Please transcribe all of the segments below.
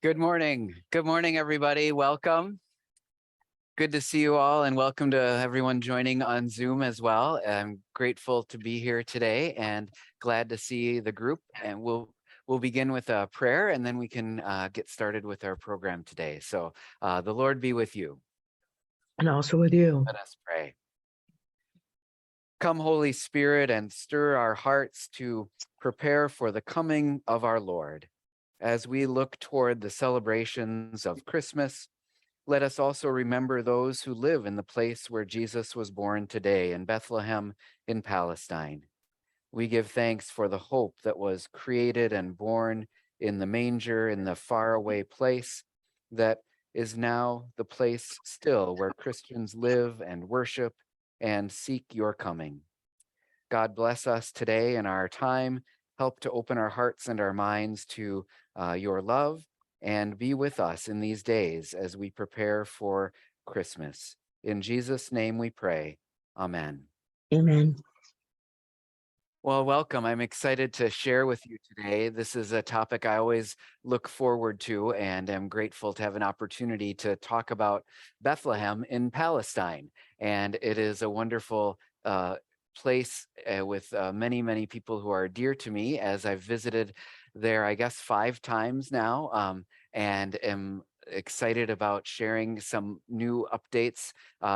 Good morning. Good morning, everybody. Welcome. Good to see you all, and welcome to everyone joining on Zoom as well. I'm grateful to be here today and glad to see the group. And we'll begin with a prayer, and then we can get started with our program today. So the Lord be with you. And also with you. Let us pray. Come, Holy Spirit, and stir our hearts to prepare for the coming of our Lord. As we look toward the celebrations of Christmas, let us also remember those who live in the place where Jesus was born today, in Bethlehem in Palestine. We give thanks for the hope that was created and born in the manger in the faraway place that is now the place still where Christians live and worship and seek your coming. God bless us today in our time. Help to open our hearts and our minds to your love, and be with us in these days as we prepare for Christmas. In Jesus' name we pray. Amen. Amen. Well, welcome. I'm excited to share with you today. This is a topic I always look forward to, and am grateful to have an opportunity to talk about Bethlehem in Palestine. And it is a wonderful place with many, many people who are dear to me, as I've visited there, I guess, 5 times now, and am excited about sharing some new updates.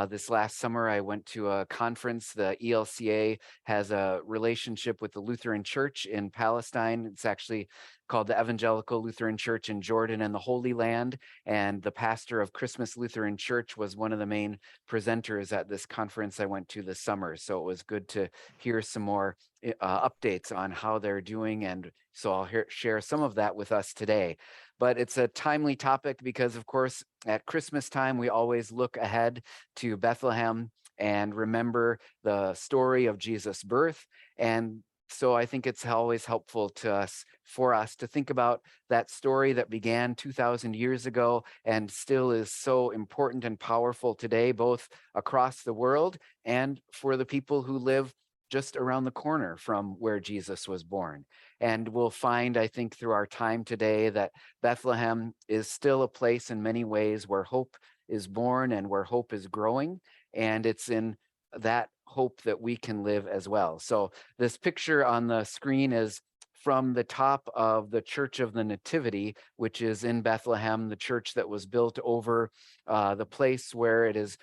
This last summer, I went to a conference. The ELCA has a relationship with the Lutheran Church in Palestine. It's actually called the Evangelical Lutheran Church in Jordan and the Holy Land. And the pastor of Christmas Lutheran Church was one of the main presenters at this conference I went to this summer. So it was good to hear some more updates on how they're doing. And so I'll share some of that with us today. But it's a timely topic because, of course, at Christmas time, we always look ahead to Bethlehem and remember the story of Jesus' birth. And so I think it's always helpful for us to think about that story that began 2,000 years ago and still is so important and powerful today, both across the world and for the people who live just around the corner from where Jesus was born. And we'll find, I think, through our time today that Bethlehem is still a place in many ways where hope is born and where hope is growing. And it's in that hope that we can live as well. So this picture on the screen is from the top of the Church of the Nativity, which is in Bethlehem, the church that was built over the place where it is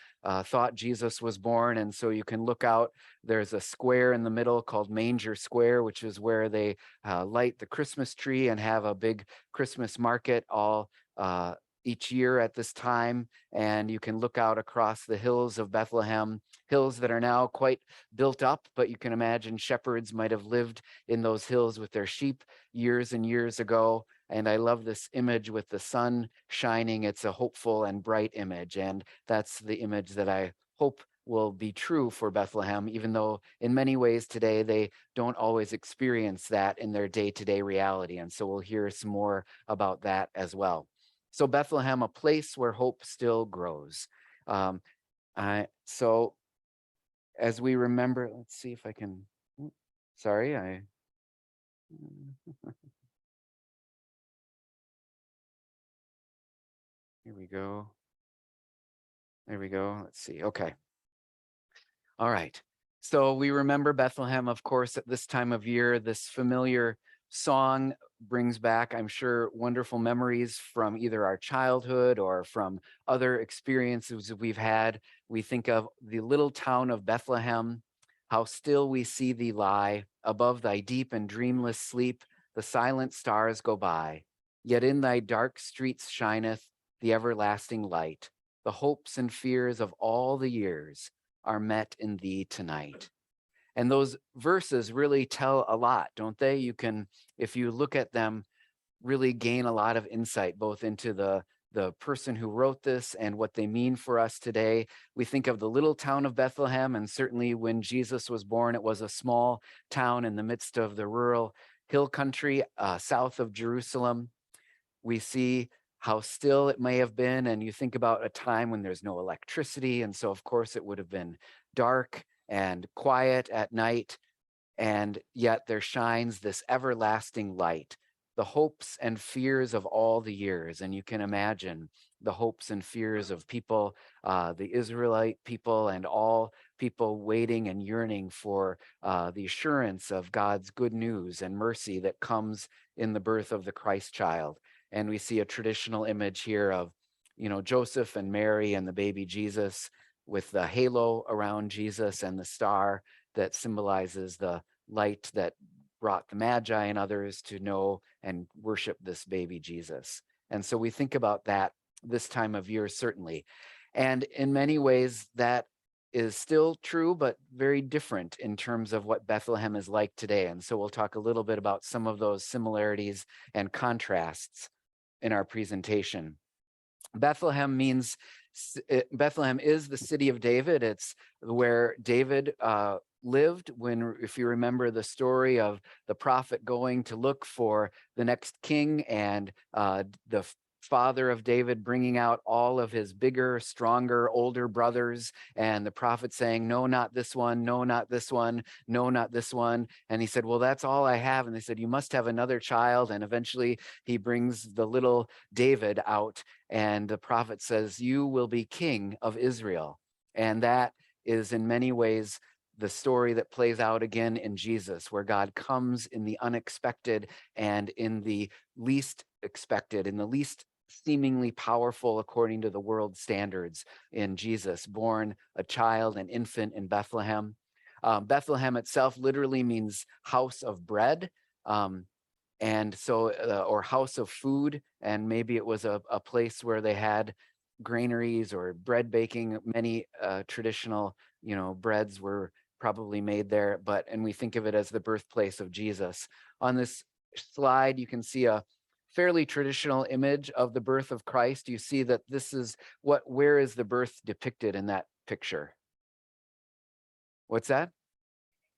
thought Jesus was born. And so you can look out, there's a square in the middle called Manger Square, which is where they light the Christmas tree and have a big Christmas market all each year at this time. And you can look out across the hills of Bethlehem, hills that are now quite built up, but you can imagine shepherds might have lived in those hills with their sheep years and years ago. And I love this image with the sun shining. It's a hopeful and bright image. And that's the image that I hope will be true for Bethlehem, even though in many ways today they don't always experience that in their day-to-day reality. And so we'll hear some more about that as well. So Bethlehem, a place where hope still grows. So as we remember, let's see if I can, sorry, here we go. There we go. Let's see. Okay. All right. So we remember Bethlehem, of course, at this time of year. This familiar song brings back, I'm sure, wonderful memories from either our childhood or from other experiences we've had. We think of the little town of Bethlehem, how still we see thee lie, above thy deep and dreamless sleep, the silent stars go by. Yet in thy dark streets shineth the everlasting light. The hopes and fears of all the years are met in thee tonight. And those verses really tell a lot, don't they? You can, if you look at them, really gain a lot of insight, both into the person who wrote this and what they mean for us today. We think of the little town of Bethlehem, and certainly when Jesus was born, it was a small town in the midst of the rural hill country south of Jerusalem. We see how still it may have been. And you think about a time when there's no electricity. And so, of course, it would have been dark and quiet at night. And yet there shines this everlasting light, the hopes and fears of all the years. And you can imagine the hopes and fears of people, the Israelite people, and all people waiting and yearning for the assurance of God's good news and mercy that comes in the birth of the Christ child. And we see a traditional image here of, Joseph and Mary and the baby Jesus with the halo around Jesus and the star that symbolizes the light that brought the Magi and others to know and worship this baby Jesus. And so we think about that this time of year, certainly. And in many ways, that is still true, but very different in terms of what Bethlehem is like today. And so we'll talk a little bit about some of those similarities and contrasts in our presentation. Bethlehem means Bethlehem is the city of David. It's where David lived when, if you remember the story of the prophet going to look for the next king, and the father of David bringing out all of his bigger, stronger, older brothers, and the prophet saying, no, not this one, no, not this one, no, not this one. And he said, well, that's all I have. And they said, you must have another child. And eventually he brings the little David out, and the prophet says, you will be king of Israel. And that is in many ways the story that plays out again in Jesus, where God comes in the unexpected and in the least expected, in the least seemingly powerful according to the world standards, in Jesus, born a child, an infant in Bethlehem. Bethlehem itself literally means house of bread. And so, or house of food, and maybe it was a place where they had granaries or bread baking. Many traditional, breads were probably made there, and we think of it as the birthplace of Jesus. On this slide, you can see a fairly traditional image of the birth of Christ. You see that this is where is the birth depicted in that picture? What's that?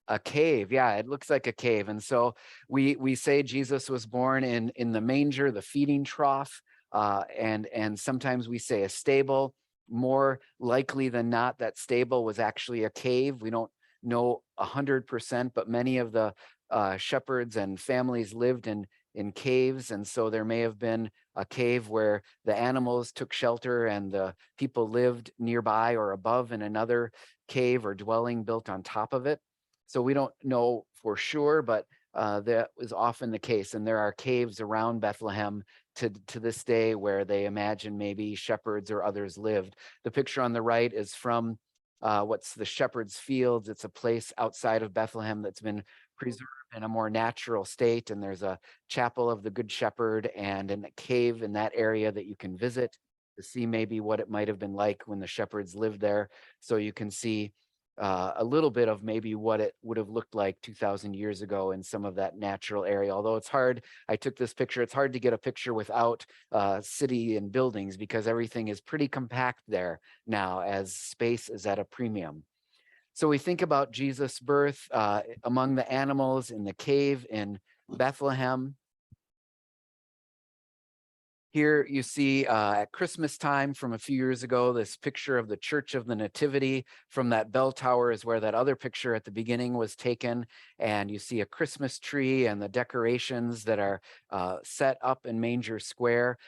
A cave. Yeah, it looks like a cave. And so we say Jesus was born in the manger, the feeding trough, and sometimes we say a stable. More likely than not, that stable was actually a cave. We don't know 100%, but many of the shepherds and families lived in caves, and so there may have been a cave where the animals took shelter and the people lived nearby or above in another cave or dwelling built on top of it. So we don't know for sure, but that was often the case. And there are caves around Bethlehem to this day where they imagine maybe shepherds or others lived. The picture on the right is from what's the Shepherd's Fields. It's a place outside of Bethlehem that's been preserved in a more natural state. And there's a chapel of the Good Shepherd and a cave in that area that you can visit to see maybe what it might have been like when the shepherds lived there. So you can see a little bit of maybe what it would have looked like 2,000 years ago in some of that natural area. Although it's hard, I took this picture, it's hard to get a picture without city and buildings because everything is pretty compact there now as space is at a premium. So we think about Jesus' birth among the animals in the cave in Bethlehem. Here you see at Christmas time from a few years ago, this picture of the Church of the Nativity. From that bell tower is where that other picture at the beginning was taken. And you see a Christmas tree and the decorations that are set up in Manger Square.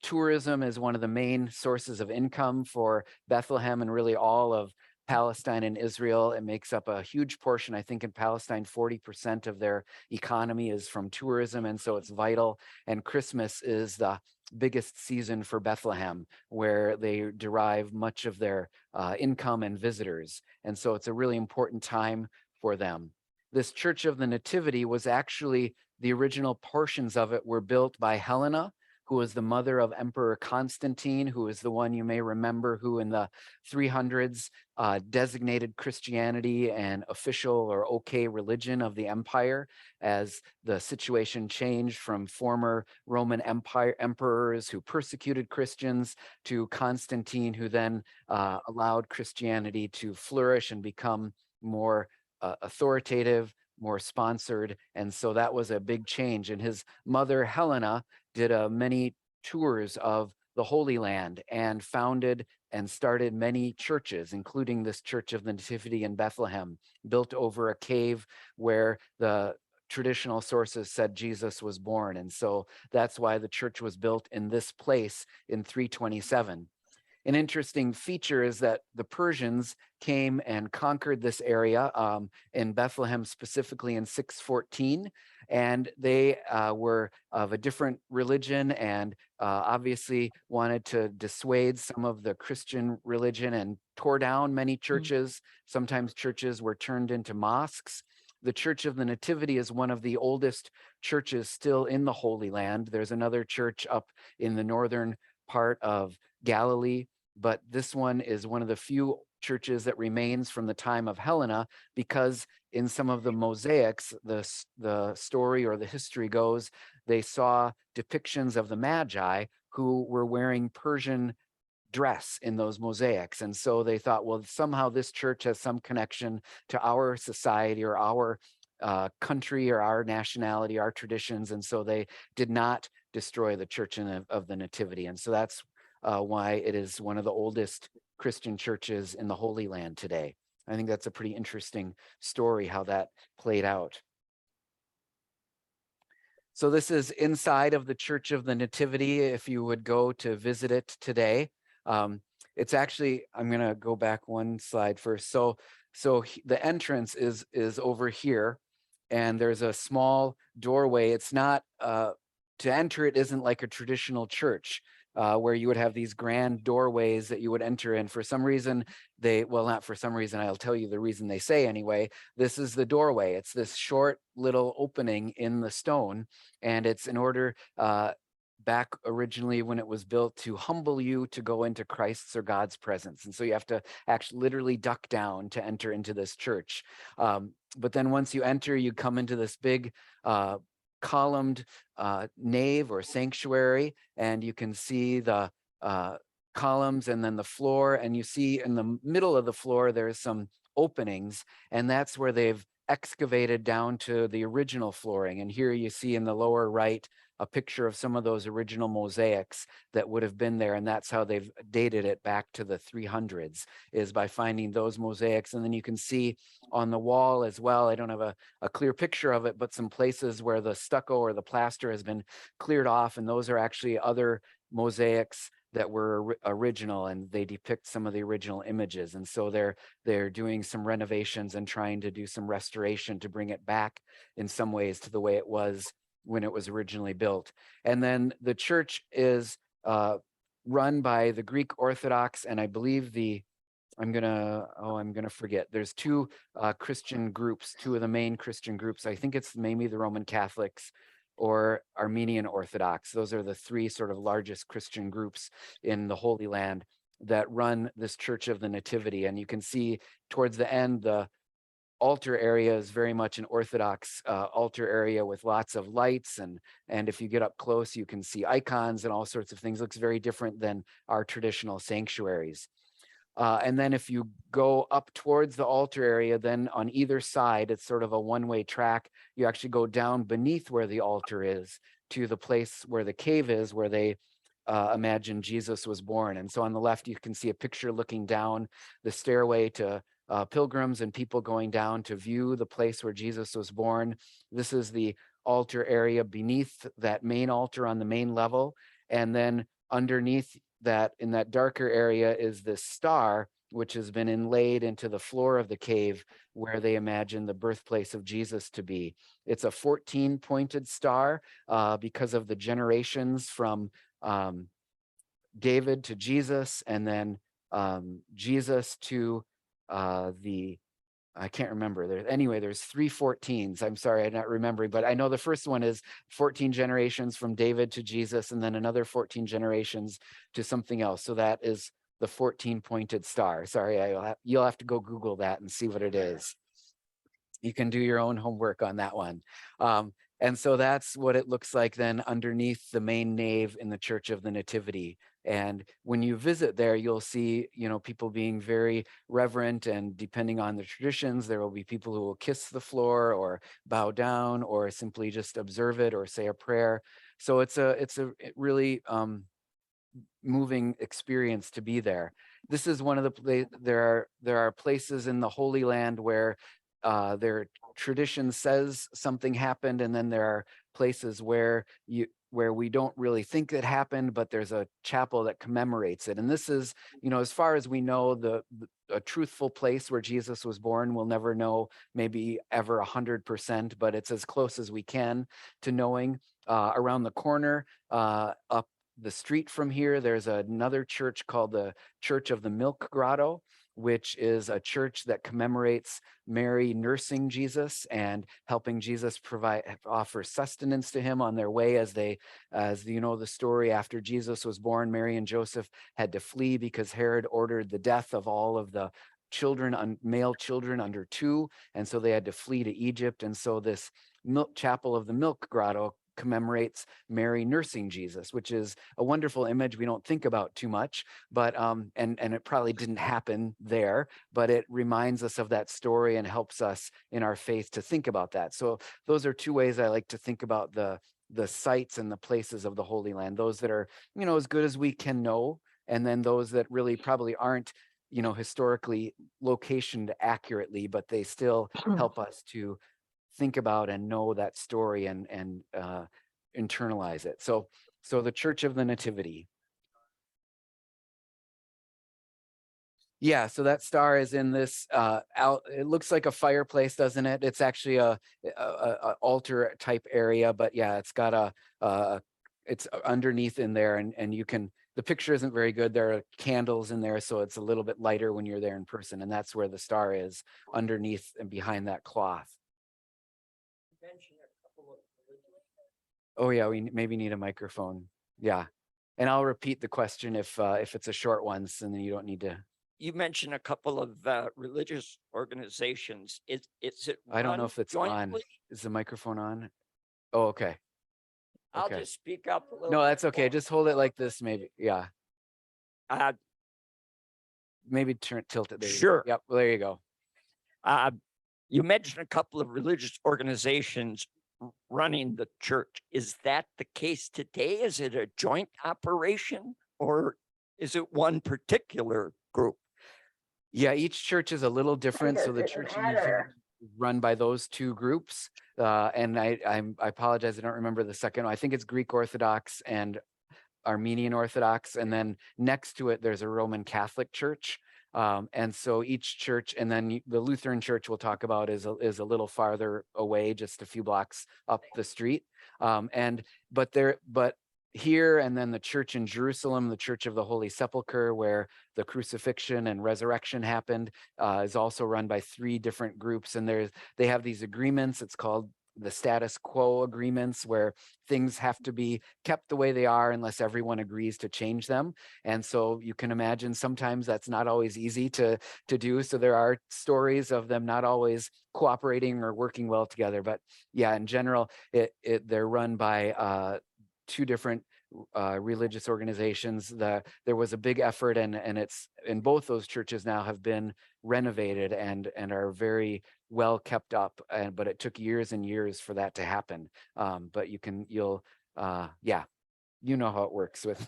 Tourism is one of the main sources of income for Bethlehem and really all of Palestine and Israel. It makes up a huge portion. I think in Palestine, 40% of their economy is from tourism, and so it's vital. And Christmas is the biggest season for Bethlehem, where they derive much of their income and visitors. And so it's a really important time for them. This Church of the Nativity was actually, the original portions of it were built by Helena, who was the mother of Emperor Constantine, who is the one you may remember who in the 300s designated Christianity an official or okay religion of the empire as the situation changed from former Roman Empire emperors who persecuted Christians to Constantine, who then allowed Christianity to flourish and become more authoritative, more sponsored. And so that was a big change. And his mother, Helena, did many tours of the Holy Land and founded and started many churches, including this Church of the Nativity in Bethlehem, built over a cave where the traditional sources said Jesus was born. And so that's why the church was built in this place in 327. An interesting feature is that the Persians came and conquered this area in Bethlehem, specifically in 614, and they were of a different religion and obviously wanted to dissuade some of the Christian religion and tore down many churches. Sometimes churches were turned into mosques. The Church of the Nativity is one of the oldest churches still in the Holy Land. There's another church up in the northern part of Galilee, but this one is one of the few churches that remains from the time of Helena, because in some of the mosaics, the story or the history goes, they saw depictions of the Magi who were wearing Persian dress in those mosaics. And so they thought, well, somehow this church has some connection to our society or our country or our nationality, our traditions. And so they did not destroy the Church of the Nativity. And so that's why it is one of the oldest Christian churches in the Holy Land today. I think that's a pretty interesting story, how that played out. So this is inside of the Church of the Nativity, if you would go to visit it today. It's actually, I'm going to go back one slide first. So the entrance is over here, and there's a small doorway. It's not, to enter it isn't like a traditional church where you would have these grand doorways that you would enter in. For some reason, well, not for some reason, I'll tell you the reason they say anyway. This is the doorway. It's this short little opening in the stone, and it's in order, back originally when it was built, to humble you to go into Christ's or God's presence. And so you have to actually literally duck down to enter into this church. But then once you enter, you come into this big columned nave or sanctuary, and you can see the columns and then the floor, and you see in the middle of the floor there's some openings, and that's where they've excavated down to the original flooring. And here you see in the lower right a picture of some of those original mosaics that would have been there, and that's how they've dated it back to the 300s, is by finding those mosaics. And then you can see on the wall as well, I don't have a clear picture of it, but some places where the stucco or the plaster has been cleared off, and those are actually other mosaics that were original, and they depict some of the original images. And so they're doing some renovations and trying to do some restoration to bring it back in some ways to the way it was when it was originally built. And then the church is run by the Greek Orthodox, and I believe I'm gonna forget. There's two Christian groups, two of the main Christian groups. I think it's maybe the Roman Catholics or Armenian Orthodox. Those are the three sort of largest Christian groups in the Holy Land that run this Church of the Nativity. And you can see towards the end, the altar area is very much an Orthodox altar area with lots of lights. And if you get up close, you can see icons and all sorts of things. It looks very different than our traditional sanctuaries. And then if you go up towards the altar area, then on either side, it's sort of a one-way track. You actually go down beneath where the altar is to the place where the cave is, where they imagine Jesus was born. And so on the left, you can see a picture looking down the stairway to pilgrims and people going down to view the place where Jesus was born. This is the altar area beneath that main altar on the main level. And then underneath that, in that darker area, is this star, which has been inlaid into the floor of the cave where they imagine the birthplace of Jesus to be. It's a 14-pointed star because of the generations from David to Jesus, and then Jesus to I can't remember. There's 3 14s. I'm sorry, I'm not remembering, but I know the first one is 14 generations from David to Jesus, and then another 14 generations to something else. So that is the 14-pointed star. Sorry, you'll have to go Google that and see what it is. You can do your own homework on that one. And so that's what it looks like then underneath the main nave in the Church of the Nativity. And when you visit there, you'll see, people being very reverent, and depending on the traditions, there will be people who will kiss the floor or bow down or simply just observe it or say a prayer. So it's a really moving experience to be there. This is one of the there are places in the Holy Land where their tradition says something happened, and then there are places where we don't really think it happened, but there's a chapel that commemorates it. And this is, as far as we know, a truthful place where Jesus was born. We'll never know, maybe ever 100%, but it's as close as we can to knowing. Around the corner, up the street from here, there's another church called the Church of the Milk Grotto, which is a church that commemorates Mary nursing Jesus and helping Jesus offer sustenance to him on their way as you know the story, after Jesus was born, Mary and Joseph had to flee because Herod ordered the death of all of the male children under 2, and so they had to flee to Egypt. And so this chapel of the Milk Grotto commemorates Mary nursing Jesus, which is a wonderful image we don't think about too much, but and it probably didn't happen there, but it reminds us of that story and helps us in our faith to think about that. So those are 2 ways I like to think about the sites and the places of the Holy Land, those that are, as good as we can know, and then those that really probably aren't, historically locationed accurately, but they still help us to think about and know that story and internalize it. So the Church of the Nativity. Yeah, so that star is in this it looks like a fireplace, doesn't it? It's actually a altar type area, but yeah, it's got it's underneath in there, and you can, the picture isn't very good. There are candles in there, so it's a little bit lighter when you're there in person, and that's where the star is, underneath and behind that cloth. Oh yeah, we maybe need a microphone. Yeah. And I'll repeat the question if it's a short one, so then you don't need to. You mentioned a couple of religious organizations. Is it I don't know run if it's on. jointly? Is the microphone on? Oh, okay. I'll Okay. just speak up a little. No, bit that's okay. more. Just hold it like this, maybe. Yeah. Maybe tilt it there. Sure. Yep. Well, there you go. You mentioned a couple of religious organizations running the church. Is that the case today? Is it a joint operation, or is it one particular group? Yeah, each church is a little different. So the church in New Zealand is run by those 2 groups. And I apologize, I don't remember the second one. I think it's Greek Orthodox and Armenian Orthodox. And then next to it, there's a Roman Catholic Church. And so each church, and then the Lutheran Church we'll talk about is a little farther away, just a few blocks up the street. But here, and then the church in Jerusalem, the Church of the Holy Sepulchre, where the crucifixion and resurrection happened, is also run by 3 different groups. And they have these agreements. It's called the status quo agreements, where things have to be kept the way they are unless everyone agrees to change them. And so you can imagine sometimes that's not always easy to do. So there are stories of them not always cooperating or working well together. But yeah, in general, they're run by 2 different religious organizations. There was a big effort, and it's in both those churches now have been renovated and are very well kept up. But it took years and years for that to happen. But yeah, you know how it works with.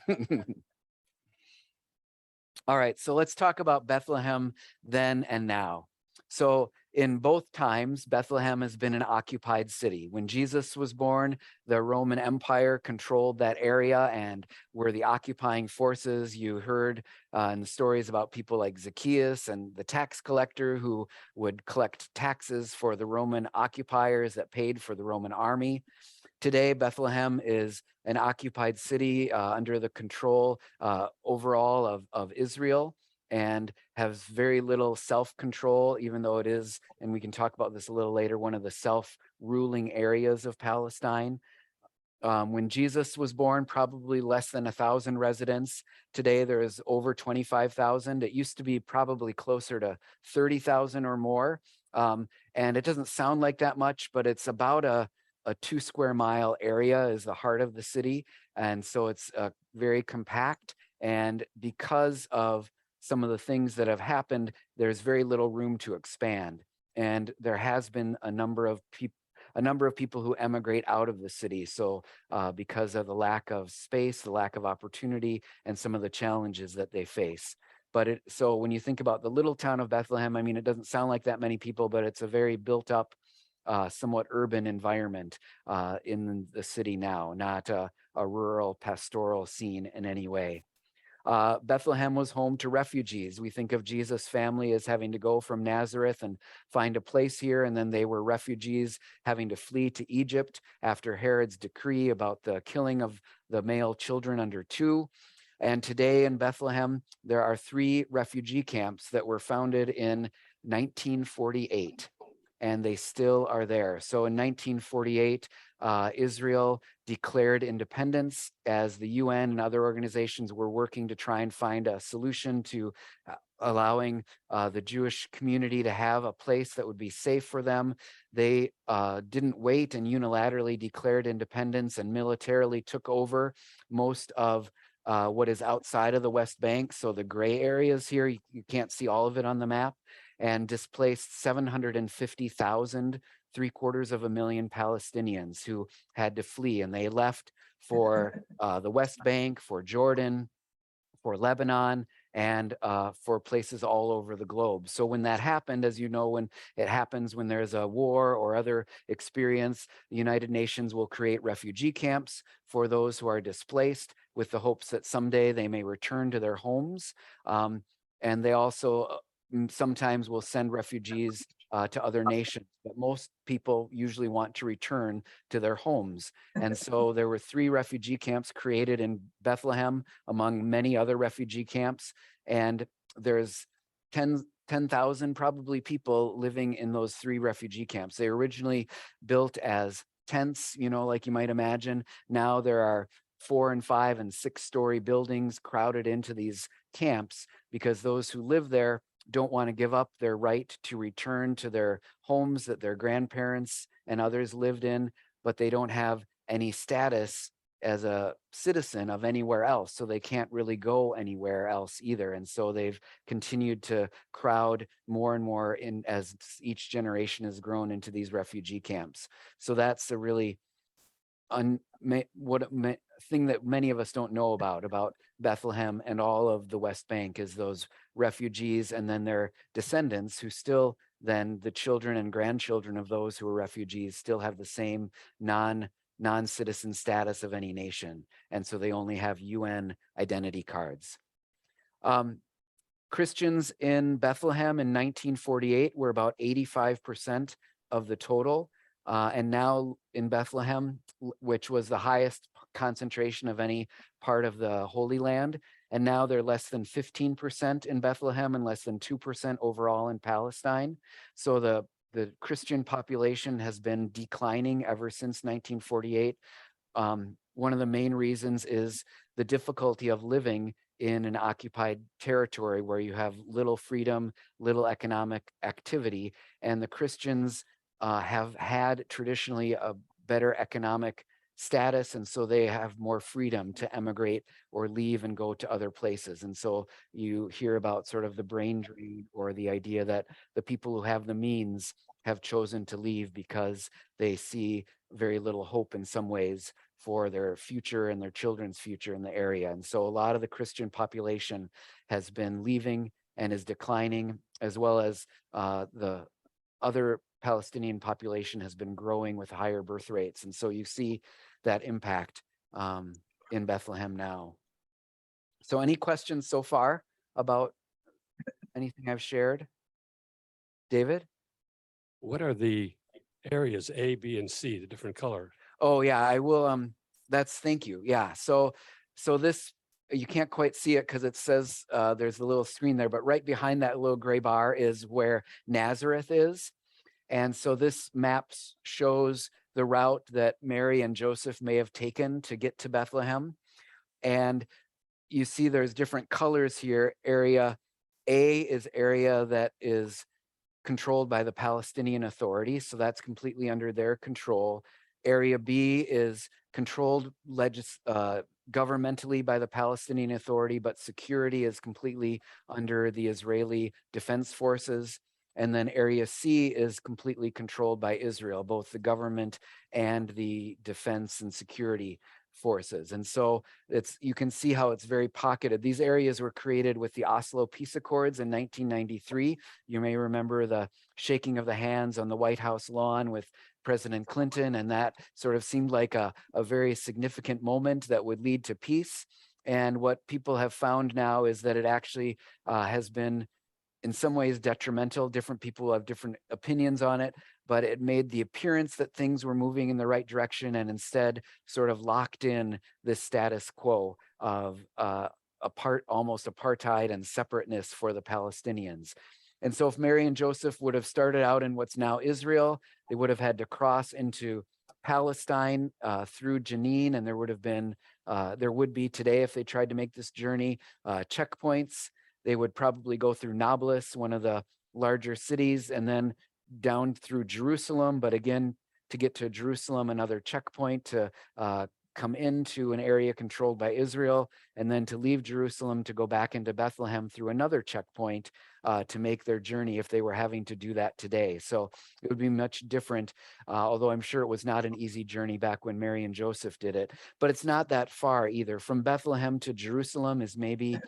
All right, so let's talk about Bethlehem then and now. So in both times, Bethlehem has been an occupied city. When Jesus was born, the Roman Empire controlled that area and were the occupying forces. You heard in the stories about people like Zacchaeus and the tax collector who would collect taxes for the Roman occupiers that paid for the Roman army. Today, Bethlehem is an occupied city under the control overall of Israel, and has very little self-control, even though it is, and we can talk about this a little later, one of the self-ruling areas of Palestine. When Jesus was born, probably less than 1,000 residents. Today, there is over 25,000. It used to be probably closer to 30,000 or more. And it doesn't sound like that much, but it's about a 2 square mile area is the heart of the city. And so it's very compact. And because of some of the things that have happened, there's very little room to expand. And there has been a number of people who emigrate out of the city. So because of the lack of space, the lack of opportunity, and some of the challenges that they face. So when you think about the little town of Bethlehem, I mean, it doesn't sound like that many people, but it's a very built up, somewhat urban environment in the city now, not a rural pastoral scene in any way. Bethlehem was home to refugees. We think of Jesus' family as having to go from Nazareth and find a place here, and then they were refugees having to flee to Egypt after Herod's decree about the killing of the male children under 2. And today in Bethlehem, there are 3 refugee camps that were founded in 1948, and they still are there. So in 1948, Israel declared independence as the UN and other organizations were working to try and find a solution to allowing the Jewish community to have a place that would be safe for them. They didn't wait and unilaterally declared independence and militarily took over most of what is outside of the West Bank. So the gray areas here, you can't see all of it on the map, and displaced 750,000, 750,000 Palestinians who had to flee, and they left for the West Bank, for Jordan, for Lebanon, and for places all over the globe. So when that happened, as you know, when it happens, when there's a war or other experience, the United Nations will create refugee camps for those who are displaced with the hopes that someday they may return to their homes. And they also sometimes will send refugees to other nations, but most people usually want to return to their homes. And so there were 3 refugee camps created in Bethlehem among many other refugee camps. And there's 10,000 probably people living in those 3 refugee camps. They originally built as tents, like you might imagine. Now there are 4 and 5 and 6-story buildings crowded into these camps because those who live there don't want to give up their right to return to their homes that their grandparents and others lived in, but they don't have any status as a citizen of anywhere else, so they can't really go anywhere else either. And so they've continued to crowd more and more in as each generation has grown into these refugee camps. So that's a really thing that many of us don't know about Bethlehem and all of the West Bank is those refugees and then their descendants who still then the children and grandchildren of those who are refugees still have the same non-citizen status of any nation. And so they only have UN identity cards. Christians in Bethlehem in 1948 were about 85% of the total. And now in Bethlehem, which was the highest concentration of any part of the Holy Land, and now they're less than 15% in Bethlehem and less than 2% overall in Palestine. So the Christian population has been declining ever since 1948. One of the main reasons is the difficulty of living in an occupied territory where you have little freedom, little economic activity, and the Christians have had traditionally a better economic status, and so they have more freedom to emigrate or leave and go to other places. And so you hear about sort of the brain drain or the idea that the people who have the means have chosen to leave because they see very little hope in some ways for their future and their children's future in the area. And so a lot of the Christian population has been leaving and is declining, as well as the other Palestinian population has been growing with higher birth rates. And so you see that impact in Bethlehem now. So any questions so far about anything I've shared? David? What are the areas A, B, and C, the different color? Oh yeah, I will. Thank you. Yeah. So this, you can't quite see it because it says there's a little screen there, but right behind that little gray bar is where Nazareth is. And so this map shows the route that Mary and Joseph may have taken to get to Bethlehem. And you see there's different colors here. Area A is area that is controlled by the Palestinian Authority, so that's completely under their control. Area B is controlled governmentally by the Palestinian Authority, but security is completely under the Israeli Defense Forces. And then Area C is completely controlled by Israel, both the government and the defense and security forces. And so you can see how it's very pocketed. These areas were created with the Oslo Peace Accords in 1993. You may remember the shaking of the hands on the White House lawn with President Clinton, and that sort of seemed like a very significant moment that would lead to peace. And what people have found now is that it actually has been in some ways detrimental. Different people have different opinions on it, but it made the appearance that things were moving in the right direction, and instead sort of locked in this status quo of almost apartheid and separateness for the Palestinians. And so if Mary and Joseph would have started out in what's now Israel, they would have had to cross into Palestine through Jenin, and there would be today, if they tried to make this journey, checkpoints. They would probably go through Nablus, one of the larger cities, and then down through Jerusalem. But again, to get to Jerusalem, another checkpoint to come into an area controlled by Israel, and then to leave Jerusalem to go back into Bethlehem through another checkpoint to make their journey if they were having to do that today. So it would be much different, although I'm sure it was not an easy journey back when Mary and Joseph did it. But it's not that far either. From Bethlehem to Jerusalem is maybe,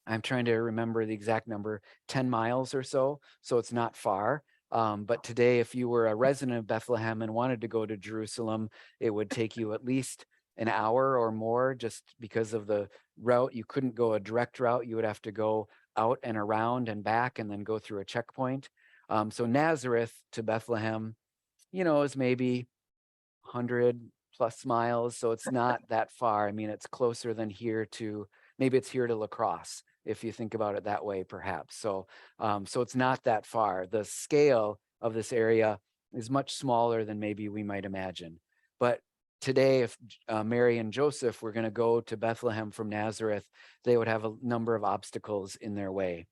I'm trying to remember the exact number, 10 miles or so. So it's not far. But today, if you were a resident of Bethlehem and wanted to go to Jerusalem, it would take you at least an hour or more just because of the route. You couldn't go a direct route. You would have to go out and around and back and then go through a checkpoint. So Nazareth to Bethlehem, is maybe 100 plus miles. So it's not that far. I mean, it's closer than maybe it's here to La Crosse, if you think about it that way, perhaps. So it's not that far. The scale of this area is much smaller than maybe we might imagine. But today, if Mary and Joseph were going to go to Bethlehem from Nazareth, they would have a number of obstacles in their way.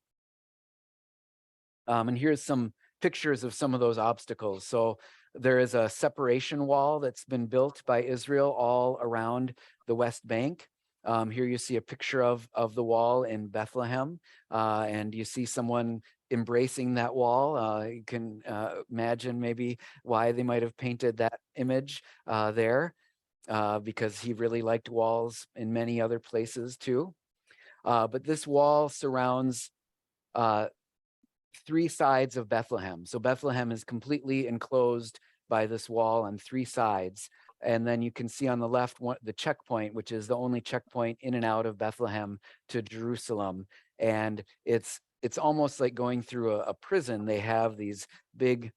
And here's some pictures of some of those obstacles. So there is a separation wall that's been built by Israel all around the West Bank. Here you see a picture of the wall in Bethlehem, and you see someone embracing that wall. You can imagine maybe why they might have painted that image there, because he really liked walls in many other places too. But this wall surrounds 3 sides of Bethlehem. So Bethlehem is completely enclosed by this wall on 3 sides. And then you can see on the left the checkpoint, which is the only checkpoint in and out of Bethlehem to Jerusalem. And it's almost like going through a prison. They have these big,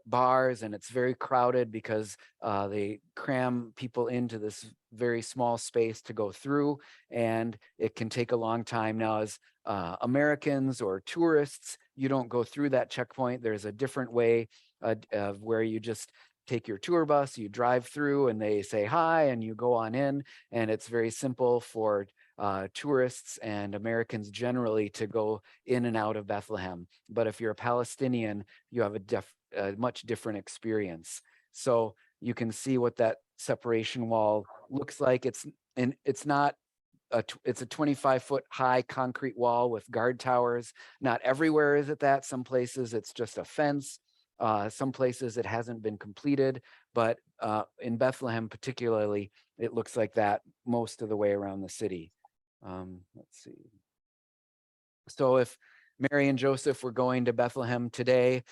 bars, and it's very crowded because they cram people into this very small space to go through, and it can take a long time. Now, as Americans or tourists, you don't go through that checkpoint. There's a different way of where you just take your tour bus, you drive through, and they say hi, and you go on in, and it's very simple for tourists and Americans generally to go in and out of Bethlehem. But if you're a Palestinian, you have a much different experience. So you can see what that separation wall looks like. It's a 25-foot high concrete wall with guard towers. Not everywhere is it that. Some places it's just a fence. Some places it hasn't been completed, but in Bethlehem particularly, it looks like that most of the way around the city. Let's see. So if Mary and Joseph were going to Bethlehem today,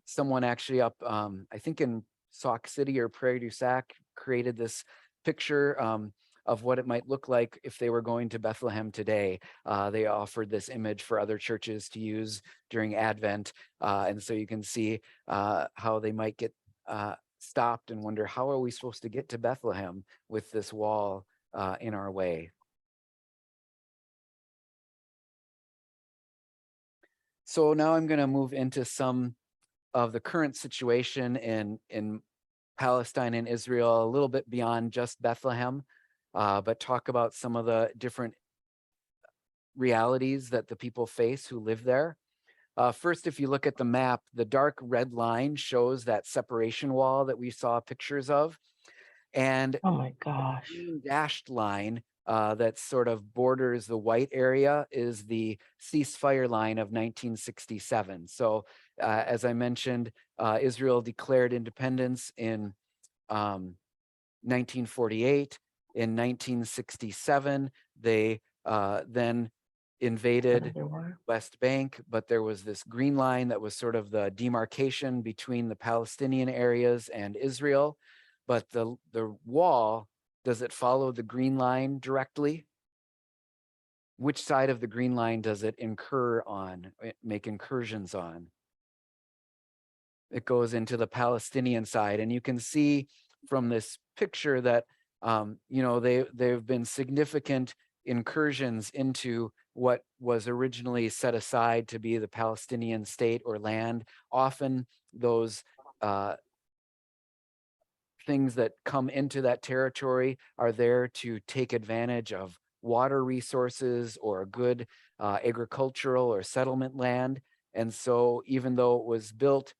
someone actually up, I think in Sauk City or Prairie du Sac, created this picture of what it might look like if they were going to Bethlehem today. They offered this image for other churches to use during Advent. And so you can see how they might get stopped and wonder, how are we supposed to get to Bethlehem with this wall in our way? So now I'm going to move into some of the current situation in Palestine and Israel, a little bit beyond just Bethlehem. But talk about some of the different realities that the people face who live there. First, if you look at the map, the dark red line shows that separation wall that we saw pictures of. And Oh my gosh. green dashed line that sort of borders the white area is the ceasefire line of 1967. So as I mentioned, Israel declared independence in 1948. In 1967, they then invaded Everywhere. West Bank, but there was this green line that was sort of the demarcation between the Palestinian areas and Israel. But the wall, does it follow the green line directly? Which side of the green line does it make incursions on? It goes into the Palestinian side. And you can see from this picture that, they've been significant incursions into what was originally set aside to be the Palestinian state or land. Often those things that come into that territory are there to take advantage of water resources or good agricultural or settlement land. And so even though it was built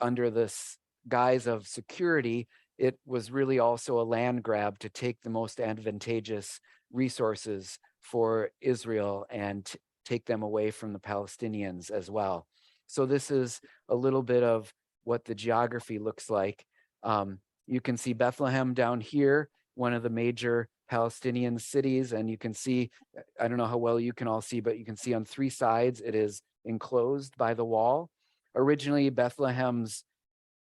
under this guise of security, it was really also a land grab to take the most advantageous resources for Israel and take them away from the Palestinians as well. So this is a little bit of what the geography looks like. You can see Bethlehem down here, one of the major Palestinian cities, and you can see, I don't know how well you can all see, but you can see on three sides it is enclosed by the wall. Originally, Bethlehem's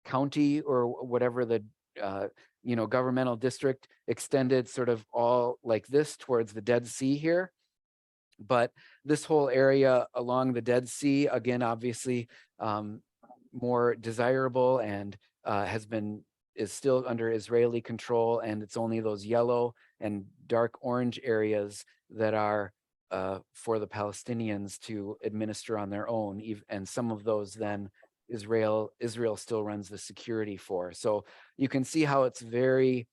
county or whatever the governmental district extended sort of all like this towards the Dead Sea here. But this whole area along the Dead Sea, again, obviously more desirable and is still under Israeli control, and it's only those yellow and dark orange areas that are for the Palestinians to administer on their own, and some of those then Israel still runs the security for. So you can see how it's very,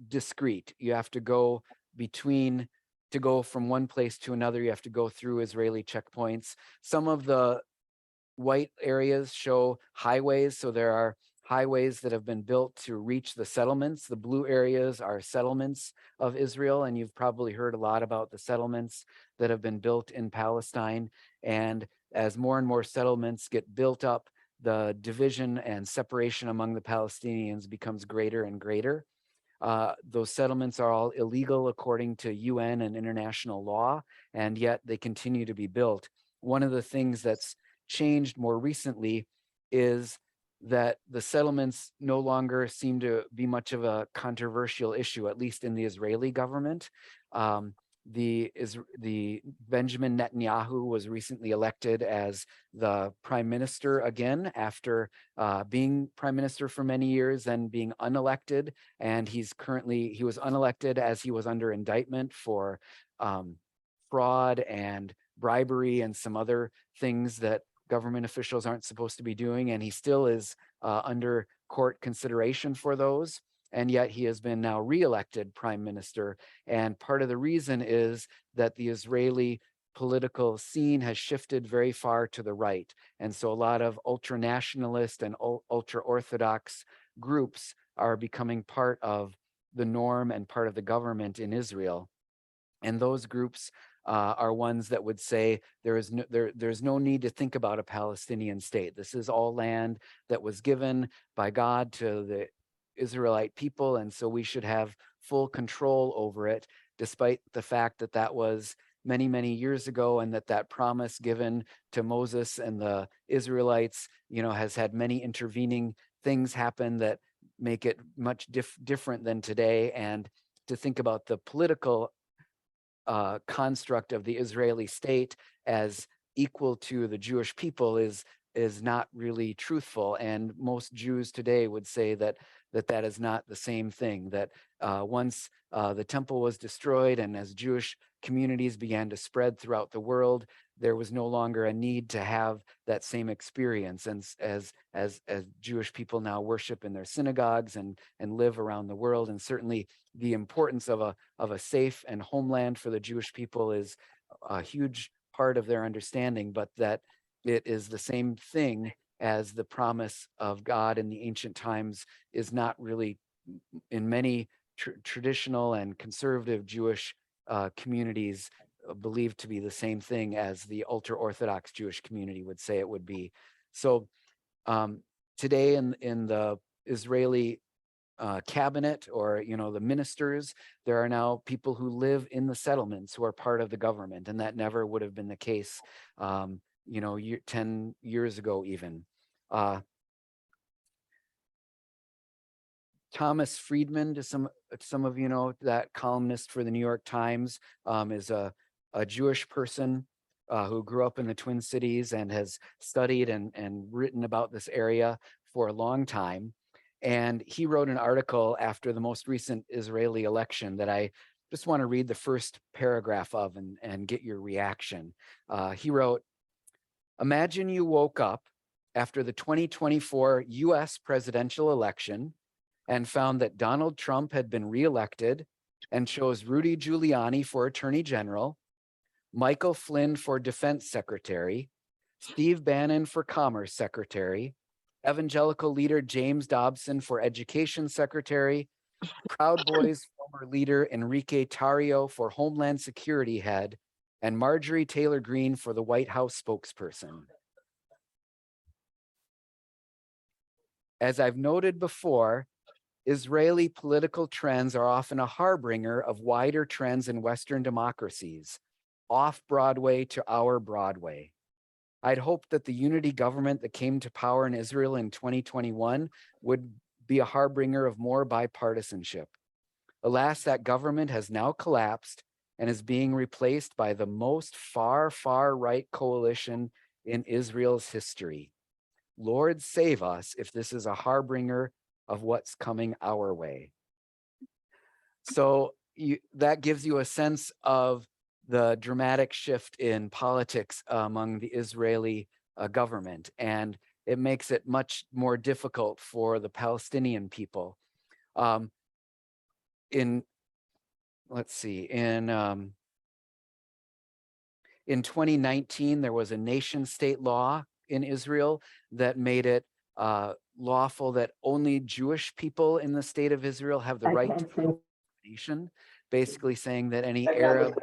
discrete. You have to go to go from one place to another, you have to go through Israeli checkpoints. Some of the white areas show highways, so there are highways that have been built to reach the settlements. The blue areas are settlements of Israel, and you've probably heard a lot about the settlements that have been built in Palestine. And as more and more settlements get built up, the division and separation among the Palestinians becomes greater and greater. Those settlements are all illegal according to UN and international law, and yet they continue to be built. One of the things that's changed more recently is that the settlements no longer seem to be much of a controversial issue, at least in the Israeli government. The Benjamin Netanyahu was recently elected as the prime minister again after being prime minister for many years and being unelected. And he was unelected as he was under indictment for fraud and bribery and some other things that government officials aren't supposed to be doing. And he still is under court consideration for those. And yet he has been now reelected prime minister. And part of the reason is that the Israeli political scene has shifted very far to the right. And so a lot of ultra-nationalist and ultra-Orthodox groups are becoming part of the norm and part of the government in Israel. And those groups are ones that would say there's no need to think about a Palestinian state. This is all land that was given by God to the Israelite people, and so we should have full control over it, despite the fact that that was many, many years ago, and that promise given to Moses and the Israelites, has had many intervening things happen that make it much different than today. And to think about the political construct of the Israeli state as equal to the Jewish people is not really truthful. And most Jews today would say that is not the same thing, that once the temple was destroyed and as Jewish communities began to spread throughout the world, there was no longer a need to have that same experience. And as Jewish people now worship in their synagogues and live around the world, and certainly the importance of a safe and homeland for the Jewish people is a huge part of their understanding, but that it is the same thing as the promise of God in the ancient times is not really, in many traditional and conservative Jewish communities, believed to be the same thing as the ultra-Orthodox Jewish community would say it would be. So today in the Israeli cabinet, or the ministers, there are now people who live in the settlements who are part of the government, and that never would have been the case 10 years ago even. Thomas Friedman, to some of you know, that columnist for the New York Times, is a Jewish person who grew up in the Twin Cities and has studied and written about this area for a long time. And he wrote an article after the most recent Israeli election that I just want to read the first paragraph of and get your reaction. He wrote, "Imagine you woke up after the 2024 US presidential election and found that Donald Trump had been reelected and chose Rudy Giuliani for Attorney General, Michael Flynn for Defense Secretary, Steve Bannon for Commerce Secretary, Evangelical leader James Dobson for Education Secretary, Proud Boys former leader Enrique Tarrio for Homeland Security Head, and Marjorie Taylor Greene for the White House spokesperson. As I've noted before, Israeli political trends are often a harbinger of wider trends in Western democracies, off Broadway to our Broadway. I'd hoped that the unity government that came to power in Israel in 2021 would be a harbinger of more bipartisanship. Alas, that government has now collapsed and is being replaced by the most far right coalition in Israel's history. Lord save us if this is a harbinger of what's coming our way." So that gives you a sense of the dramatic shift in politics among the Israeli government, and it makes it much more difficult for the Palestinian people. In 2019, there was a nation state law in Israel that made it lawful that only Jewish people in the state of Israel have the right to nation, basically saying that any Arab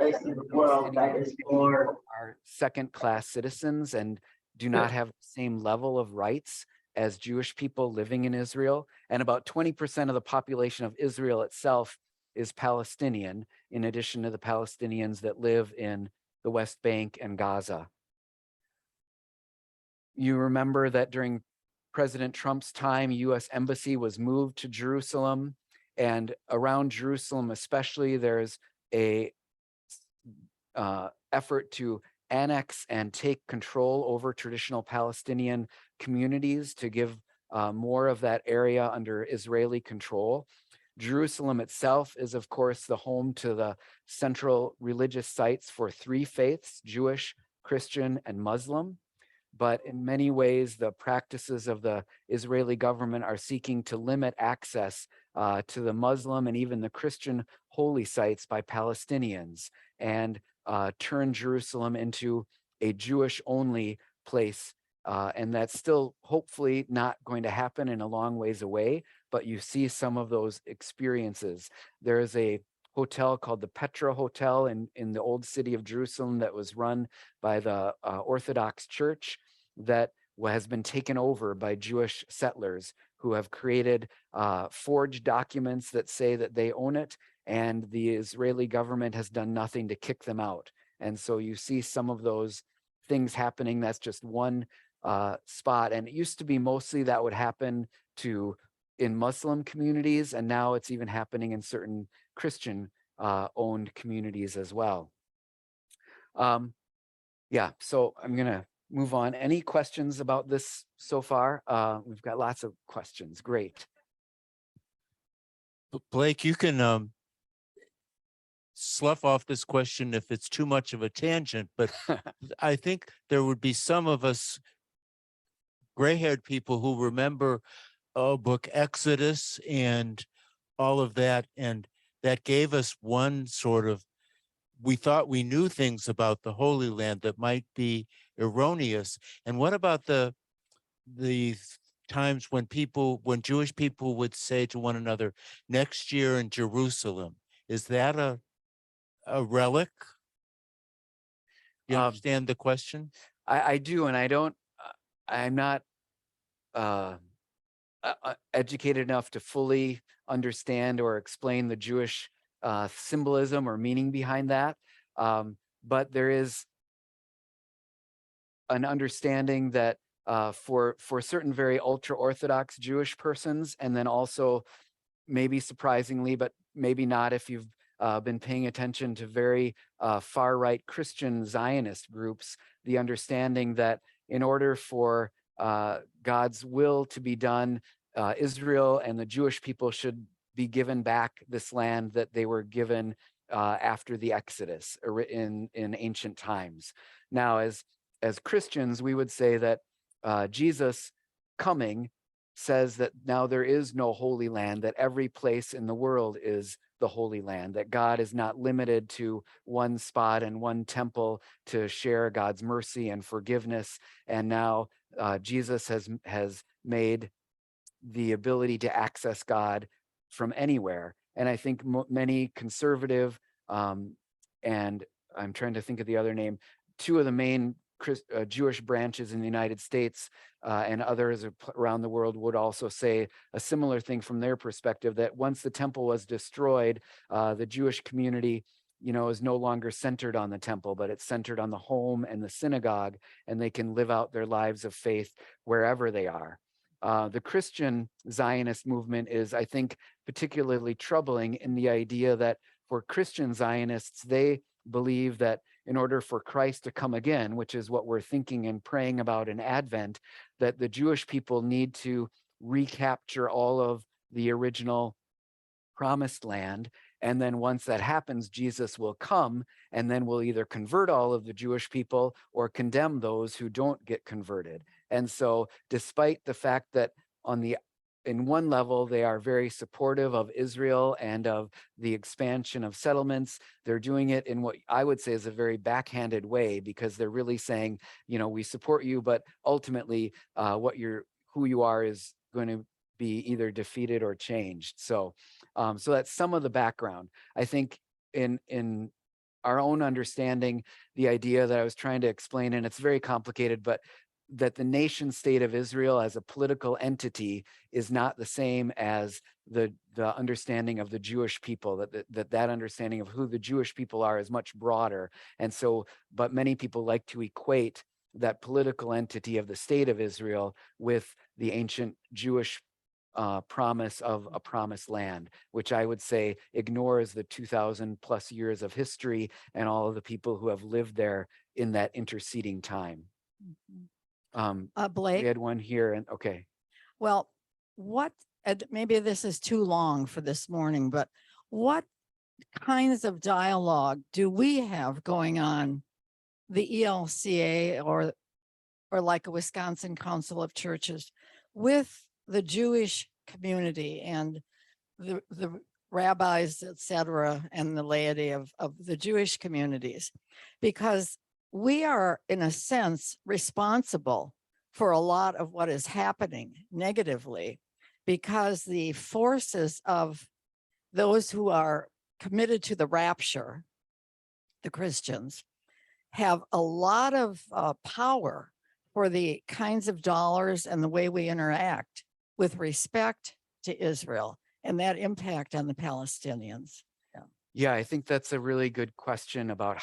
are second-class citizens and do not have the same level of rights as Jewish people living in Israel. And about 20% of the population of Israel itself is Palestinian, in addition to the Palestinians that live in the West Bank and Gaza. You remember that during President Trump's time, U.S. Embassy was moved to Jerusalem, and around Jerusalem especially, there's a effort to annex and take control over traditional Palestinian communities to give more of that area under Israeli control. Jerusalem itself is, of course, the home to the central religious sites for three faiths: Jewish, Christian, and Muslim. But in many ways, the practices of the Israeli government are seeking to limit access to the Muslim and even the Christian holy sites by Palestinians, and turn Jerusalem into a Jewish-only place. And that's still hopefully not going to happen in a long ways away, but you see some of those experiences. There is a hotel called the Petra Hotel in the old city of Jerusalem that was run by the Orthodox Church that has been taken over by Jewish settlers who have created forged documents that say that they own it, and the Israeli government has done nothing to kick them out. And so you see some of those things happening. That's just one spot. And it used to be mostly that would happen in Muslim communities, and now it's even happening in certain Christian owned communities as well. Yeah, so I'm gonna move on. Any questions about this so far? We've got lots of questions. Great. Blake, you can slough off this question if it's too much of a tangent, but I think there would be some of us gray-haired people who remember book Exodus and all of that, and that gave us one sort of, we thought we knew things about the Holy Land that might be erroneous. And what about the the times when Jewish people would say to one another, next year in Jerusalem. Is that a relic? You Um, understand the question? I do, and I don't. I'm not educated enough to fully understand or explain the Jewish symbolism or meaning behind that. But there is an understanding that for certain very ultra Orthodox Jewish persons, and then also maybe surprisingly, but maybe not if you've been paying attention to very far right Christian Zionist groups, the understanding that in order for God's will to be done, Israel and the Jewish people should be given back this land that they were given after the Exodus in ancient times. Now, as Christians, we would say that Jesus coming says that now there is no holy land, that every place in the world is the Holy Land, that God is not limited to one spot and one temple to share God's mercy and forgiveness. And now Jesus has made the ability to access God from anywhere. And I think many conservative, and I'm trying to think of the other name, two of the main Jewish branches in the United States and others around the world would also say a similar thing from their perspective, that once the temple was destroyed, the Jewish community, is no longer centered on the temple, but it's centered on the home and the synagogue, and they can live out their lives of faith wherever they are. The Christian Zionist movement is, I think, particularly troubling in the idea that for Christian Zionists, they believe that in order for Christ to come again, which is what we're thinking and praying about in Advent, that the Jewish people need to recapture all of the original promised land. And then once that happens, Jesus will come, and then we'll either convert all of the Jewish people or condemn those who don't get converted. And so despite the fact that in one level, they are very supportive of Israel and of the expansion of settlements, they're doing it in what I would say is a very backhanded way, because they're really saying, we support you, but ultimately who you are is going to be either defeated or changed. So that's some of the background. I think in our own understanding, the idea that I was trying to explain, and it's very complicated, but that the nation state of Israel as a political entity is not the same as the understanding of the Jewish people, that understanding of who the Jewish people are is much broader. And so, but many people like to equate that political entity of the state of Israel with the ancient Jewish promise of a promised land, which I would say ignores the 2,000 plus years of history and all of the people who have lived there in that interceding time. We Blake, had one here, and okay. well, maybe this is too long for this morning, but what kinds of dialogue do we have going on, the ELCA or like a Wisconsin Council of Churches, with the Jewish community and the rabbis, et cetera, and the laity of the Jewish communities? Because we are, in a sense, responsible for a lot of what is happening negatively, because the forces of those who are committed to the rapture, the Christians, have a lot of power for the kinds of dollars and the way we interact with respect to Israel and that impact on the Palestinians. Yeah, I think that's a really good question about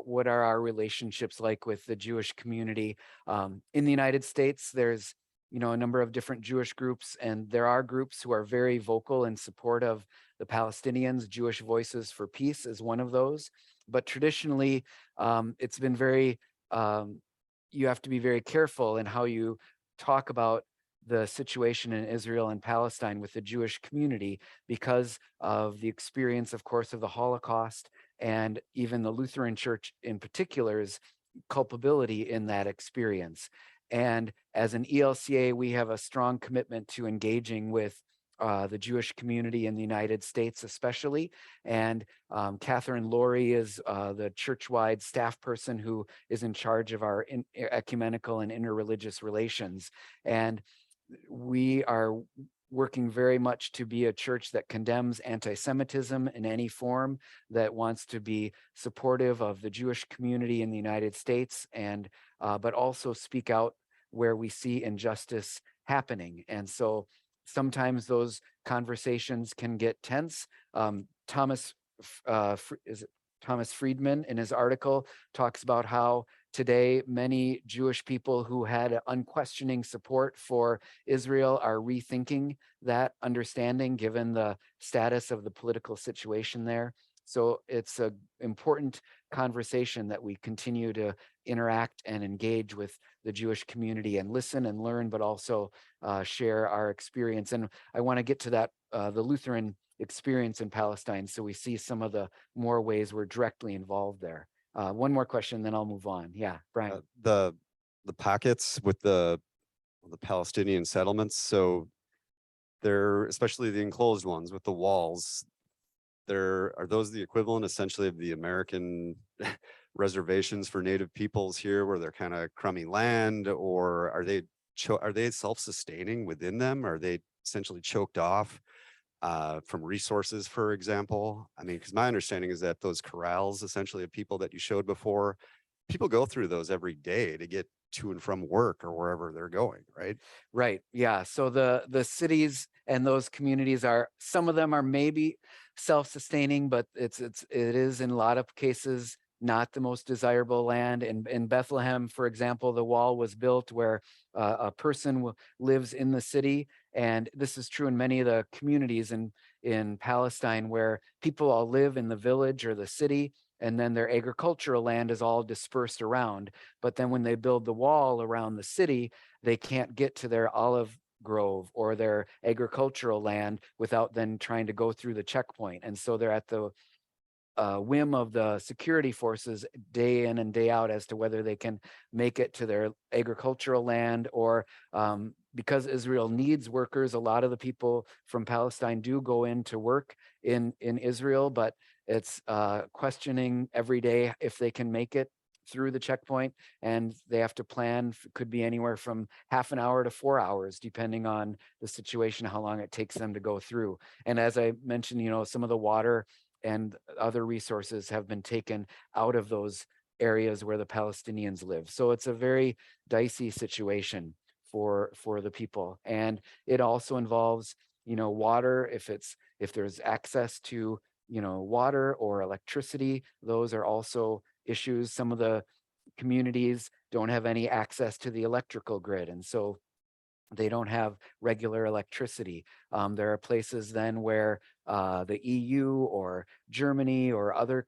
what are our relationships like with the Jewish community. In the United States, there's, a number of different Jewish groups, and there are groups who are very vocal in support of the Palestinians. Jewish Voices for Peace is one of those. But traditionally, it's been very, you have to be very careful in how you talk about the situation in Israel and Palestine with the Jewish community, because of the experience, of course, of the Holocaust, and even the Lutheran Church in particular's culpability in that experience. And as an ELCA, we have a strong commitment to engaging with the Jewish community in the United States, especially. And Catherine Laurie is the church-wide staff person who is in charge of our ecumenical and interreligious relations. And we are working very much to be a church that condemns anti-Semitism in any form, that wants to be supportive of the Jewish community in the United States, and but also speak out where we see injustice happening. And so sometimes those conversations can get tense. Thomas Friedman in his article talks about how today many Jewish people who had unquestioning support for Israel are rethinking that understanding given the status of the political situation there. So it's an important conversation that we continue to interact and engage with the Jewish community and listen and learn, but also share our experience. And I want to get to that, the Lutheran experience in Palestine, so we see some of the more ways we're directly involved there. One more question, then I'll move on. Yeah, Brian. The pockets with the Palestinian settlements, so they're, especially the enclosed ones with the walls, are those the equivalent essentially of the American reservations for native peoples here, where they're kind of crummy land, or are they self-sustaining within them? Are they essentially choked off from resources, for example? I mean, because my understanding is that those corrals essentially of people that you showed before, people go through those every day to get to and from work or wherever they're going, right? Right. Yeah. So the cities and those communities are, some of them are maybe self-sustaining, but it is in a lot of cases not the most desirable land. In Bethlehem, for example, the wall was built where a person lives in the city, and this is true in many of the communities in Palestine, where people all live in the village or the city, and then their agricultural land is all dispersed around. But then when they build the wall around the city, they can't get to their olive grove or their agricultural land without then trying to go through the checkpoint. And so they're at the whim of the security forces day in and day out as to whether they can make it to their agricultural land, or because Israel needs workers, a lot of the people from Palestine do go in to work in Israel, but it's questioning every day if they can make it through the checkpoint, and they have to plan, could be anywhere from half an hour to 4 hours, depending on the situation, how long it takes them to go through. And as I mentioned, you know, some of the water and other resources have been taken out of those areas where the Palestinians live. So it's a very dicey situation for the people. And it also involves, you know, water. If there's access to, you know, water or electricity, those are also issues. Some of the communities don't have any access to the electrical grid, and so they don't have regular electricity. There are places then where the EU or Germany or other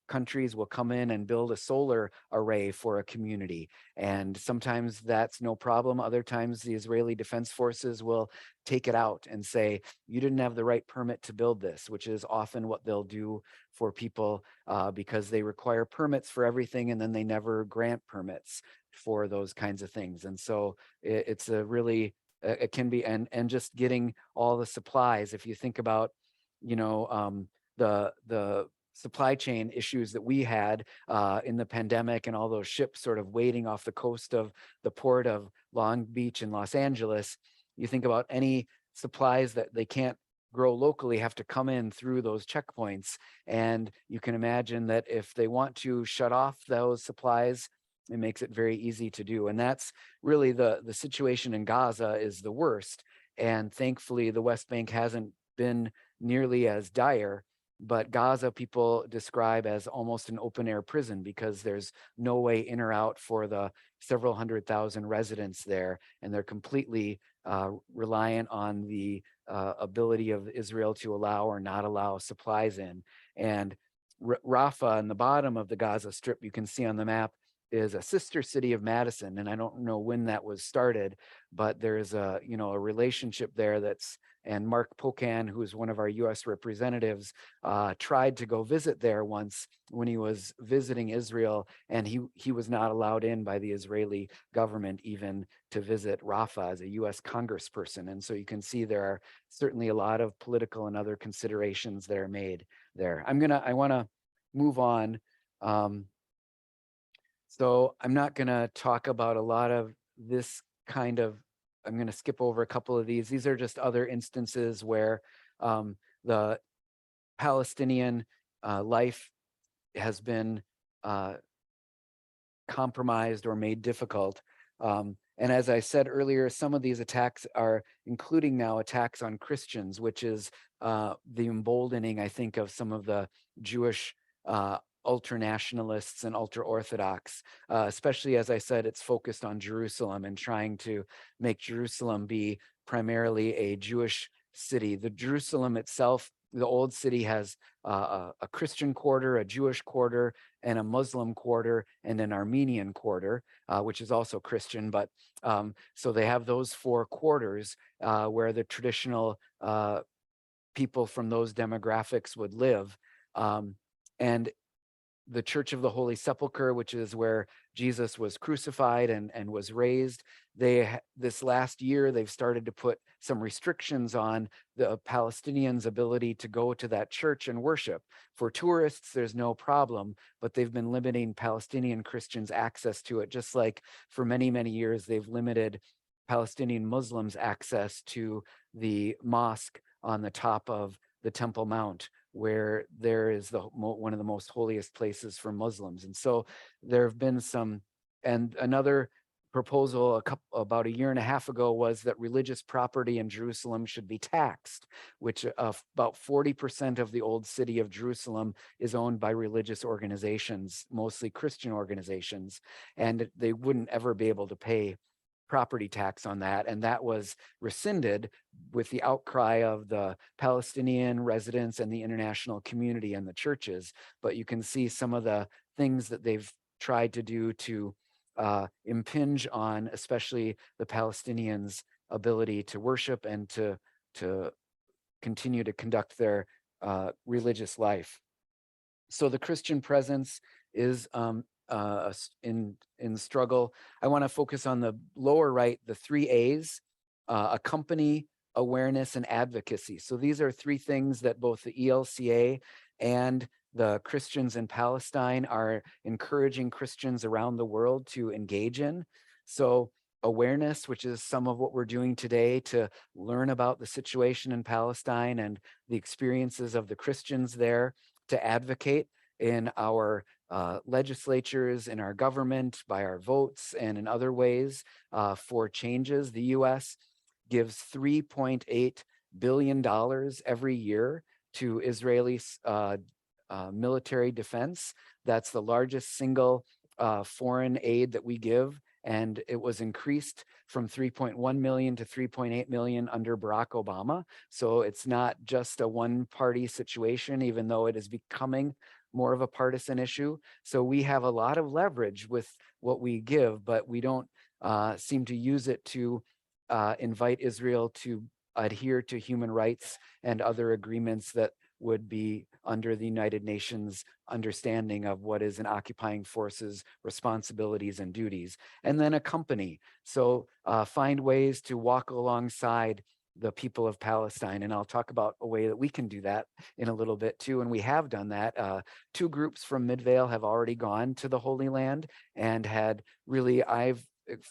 countries will come in and build a solar array for a community. And sometimes that's no problem. Other times the Israeli Defense Forces will take it out and say, you didn't have the right permit to build this, which is often what they'll do for people because they require permits for everything, and then they never grant permits for those kinds of things. And so it's a really, it can be, and just getting all the supplies. If you think about, you know, the supply chain issues that we had in the pandemic, and all those ships sort of waiting off the coast of the port of Long Beach and Los Angeles, you think about any supplies that they can't grow locally have to come in through those checkpoints. And you can imagine that if they want to shut off those supplies, it makes it very easy to do. And that's really the situation in Gaza is the worst. And thankfully, the West Bank hasn't been nearly as dire. But Gaza people describe as almost an open air prison, because there's no way in or out for the several 100,000 residents there. And they're completely reliant on the ability of Israel to allow or not allow supplies in. And Rafah, in the bottom of the Gaza Strip, you can see on the map, is a sister city of Madison, and I don't know when that was started, but there's a a relationship there and Mark Pocan, who is one of our U.S. representatives, tried to go visit there once when he was visiting Israel, and he was not allowed in by the Israeli government even to visit Rafah as a U.S. congressperson. And so you can see there are certainly a lot of political and other considerations that are made there. I want to move on. So I'm not going to talk about a lot of this kind of, I'm going to skip over a couple of these. These are just other instances where the Palestinian life has been compromised or made difficult. And as I said earlier, some of these attacks are including now attacks on Christians, which is the emboldening, I think, of some of the Jewish ultra-nationalists and ultra-Orthodox, especially, as I said, it's focused on Jerusalem and trying to make Jerusalem be primarily a Jewish city. The Jerusalem itself, the old city, has a Christian quarter, a Jewish quarter, and a Muslim quarter, and an Armenian quarter, which is also Christian. But so they have those four quarters where the traditional people from those demographics would live. And the Church of the Holy Sepulchre, which is where Jesus was crucified and was raised, this last year, they've started to put some restrictions on the Palestinians' ability to go to that church and worship. For tourists, there's no problem, but they've been limiting Palestinian Christians' access to it, just like for many, many years, they've limited Palestinian Muslims' access to the mosque on the top of the Temple Mount, where there is one of the most holiest places for Muslims. And so there have been some, and another proposal about a year and a half ago was that religious property in Jerusalem should be taxed, which about 40% of the old city of Jerusalem is owned by religious organizations, mostly Christian organizations, and they wouldn't ever be able to pay property tax on that. And that was rescinded with the outcry of the Palestinian residents and the international community and the churches. But you can see some of the things that they've tried to do to impinge on, especially the Palestinians' ability to worship and to continue to conduct their religious life. So the Christian presence is in struggle. I want to focus on the lower right, the 3 A's: accompany, awareness, and advocacy. So these are 3 things that both the ELCA and the Christians in Palestine are encouraging Christians around the world to engage in. So awareness, which is some of what we're doing today to learn about the situation in Palestine and the experiences of the Christians there, to advocate in our legislatures, in our government, by our votes, and in other ways for changes. The U.S. gives $3.8 billion every year to Israeli military defense. That's the largest single foreign aid that we give, and it was increased from 3.1 million to 3.8 million under Barack Obama. So it's not just a one-party situation, even though it is becoming more of a partisan issue. So we have a lot of leverage with what we give, but we don't seem to use it to invite Israel to adhere to human rights and other agreements that would be under the United Nations understanding of what is an occupying force's responsibilities and duties. And then accompany. So find ways to walk alongside the people of Palestine. And I'll talk about a way that we can do that in a little bit too. And we have done that. 2 groups from Midvale have already gone to the Holy Land and had really, I've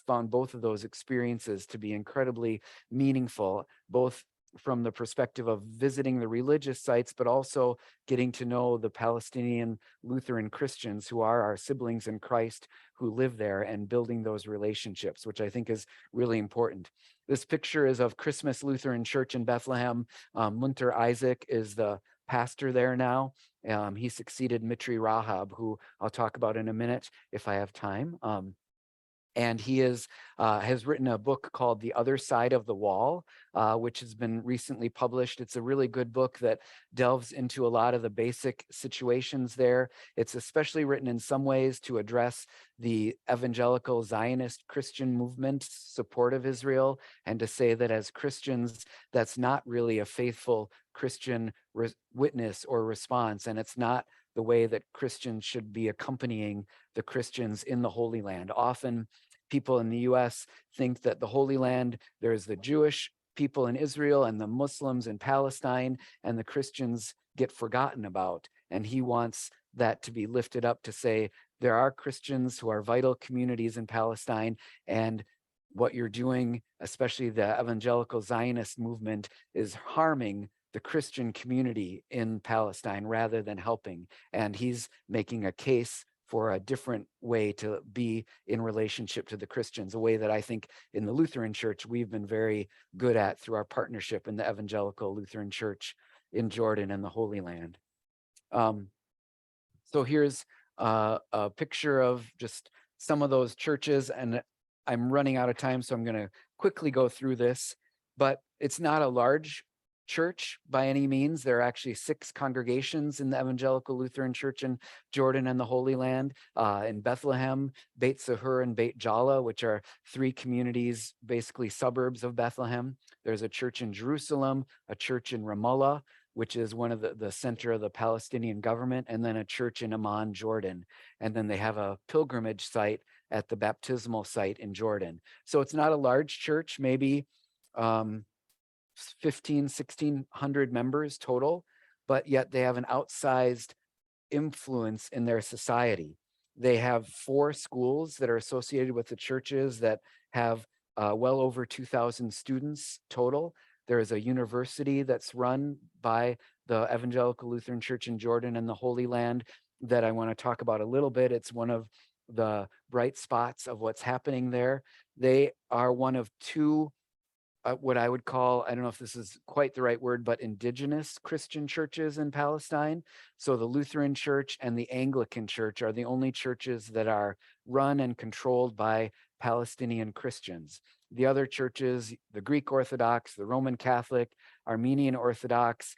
found both of those experiences to be incredibly meaningful, both from the perspective of visiting the religious sites, but also getting to know the Palestinian Lutheran Christians who are our siblings in Christ who live there, and building those relationships, which I think is really important. This picture is of Christmas Lutheran Church in Bethlehem. Munter Isaac is the pastor there now. He succeeded Mitri Rahab, who I'll talk about in a minute if I have time. And he has written a book called The Other Side of the Wall, which has been recently published. It's a really good book that delves into a lot of the basic situations there. It's especially written in some ways to address the evangelical Zionist Christian movement's support of Israel, and to say that as Christians, that's not really a faithful Christian witness or response, and it's not the way that Christians should be accompanying the Christians in the Holy Land. Often people in the US think that the Holy Land, there's the Jewish people in Israel and the Muslims in Palestine, and the Christians get forgotten about. And he wants that to be lifted up to say, there are Christians who are vital communities in Palestine, and what you're doing, especially the evangelical Zionist movement, is harming the Christian community in Palestine rather than helping. And he's making a case for a different way to be in relationship to the Christians, a way that I think in the Lutheran Church we've been very good at through our partnership in the Evangelical Lutheran Church in Jordan and the Holy Land. So here's a picture of just some of those churches, and I'm running out of time, so I'm going to quickly go through this, but it's not a large church by any means. There are actually 6 congregations in the Evangelical Lutheran Church in Jordan and the Holy Land, in Bethlehem, Beit Sahur, and Beit Jala, which are 3 communities, basically suburbs of Bethlehem. There's a church in Jerusalem, a church in Ramallah, which is one of the center of the Palestinian government, and then a church in Amman, Jordan. And then they have a pilgrimage site at the baptismal site in Jordan. So it's not a large church, maybe 1,600 members total, but yet they have an outsized influence in their society. They have 4 schools that are associated with the churches that have well over 2,000 students total. There is a university that's run by the Evangelical Lutheran Church in Jordan and the Holy Land that I want to talk about a little bit. It's one of the bright spots of what's happening there. They are one of 2 what I would call, I don't know if this is quite the right word, but indigenous Christian churches in Palestine. So the Lutheran Church and the Anglican Church are the only churches that are run and controlled by Palestinian Christians. The other churches, the Greek Orthodox, the Roman Catholic, Armenian Orthodox,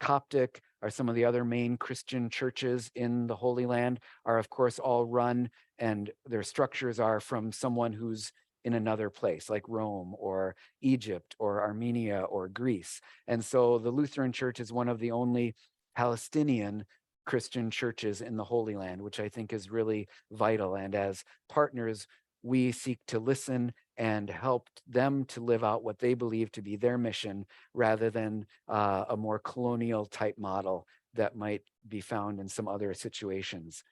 Coptic, are some of the other main Christian churches in the Holy Land, are of course all run, and their structures are from someone who's in another place like Rome or Egypt or Armenia or Greece. And so the Lutheran Church is one of the only Palestinian Christian churches in the Holy Land, which I think is really vital. And as partners, we seek to listen and help them to live out what they believe to be their mission, rather than a more colonial type model that might be found in some other situations.